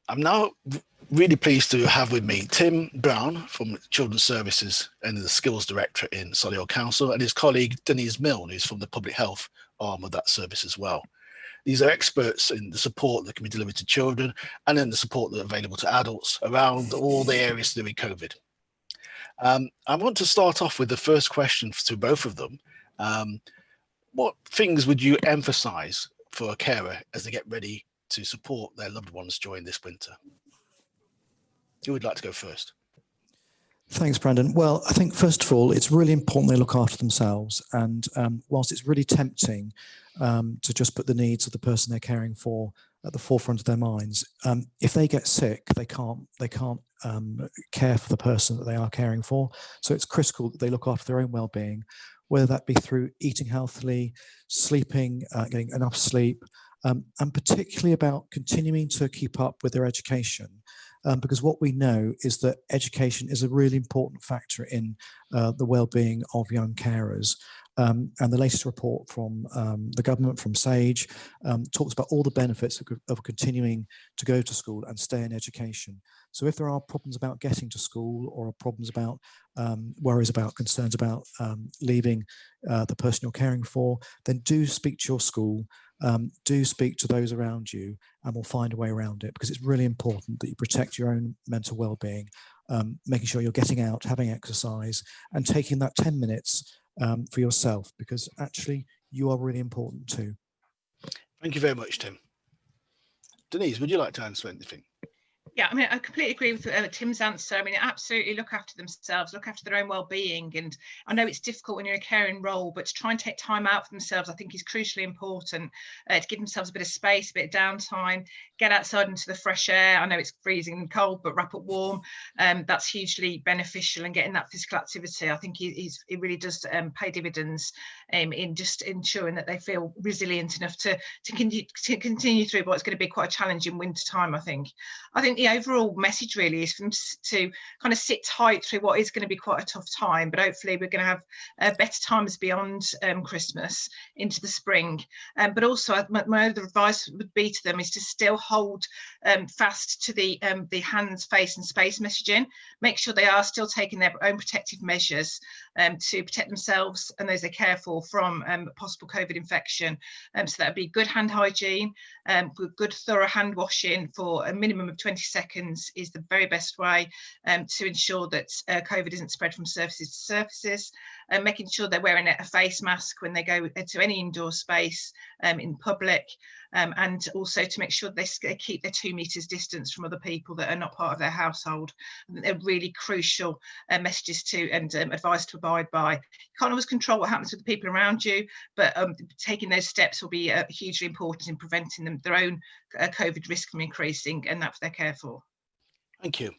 I'm now really pleased to have with me Tim Browne from Children's Services and the Skills Directorate in Solihull Council, and his colleague Denise Milnes, who's from the public health arm of that service as well. These are experts in the support that can be delivered to children and then the support that are available to adults around all the areas to do with COVID. I want to start off with the first question to both of them. What things would you emphasise for a carer as they get ready to support their loved ones during this winter? Who would like to go first? Thanks, Brandon. Well, I think first of all, it's really important they look after themselves. And whilst it's really tempting to just put the needs of the person they're caring for at the forefront of their minds, if they get sick, they can't care for the person that they are caring for. So it's critical that they look after their own well-being, whether that be through eating healthily, sleeping, getting enough sleep, and particularly about continuing to keep up with their education. Because what we know is that education is a really important factor in the well-being of young carers. And the latest report from the government, from SAGE, talks about all the benefits of continuing to go to school and stay in education. So if there are problems about getting to school, or problems about worries about, concerns about leaving the person you're caring for, then do speak to your school, do speak to those around you, and we'll find a way around it, because it's really important that you protect your own mental well-being, making sure you're getting out, having exercise, and taking that 10 minutes for yourself, because actually you are really important too. Thank you very much, Tim. Denise, would you like to answer anything? Yeah, I mean, I completely agree with Tim's answer. I mean, absolutely look after themselves, look after their own well-being. And I know it's difficult when you're in a caring role, but to try and take time out for themselves, I think is crucially important, to give themselves a bit of space, a bit of downtime, get outside into the fresh air. I know it's freezing and cold, but wrap up warm. That's hugely beneficial, and getting that physical activity, I think it really does pay dividends in just ensuring that they feel resilient enough to continue through what's going to be quite a challenging winter time, I think. I think the overall message really is for them to kind of sit tight through what is going to be quite a tough time, but hopefully we're going to have better times beyond Christmas into the spring. But also my other advice would be to them is to still hold fast to the hands, face and space messaging. Make sure they are still taking their own protective measures to protect themselves and those they care for from possible COVID infection. So that would be good hand hygiene, good thorough hand washing for a minimum of 20 seconds is the very best way to ensure that COVID isn't spread from surfaces to surfaces. Making sure they're wearing a face mask when they go to any indoor space in public, and also to make sure they keep their 2 meters distance from other people that are not part of their household. They're really crucial messages to and advice to abide by. You can't always control what happens with the people around you, but taking those steps will be hugely important in preventing their own COVID risk from increasing, and that's what they care for. Thank you.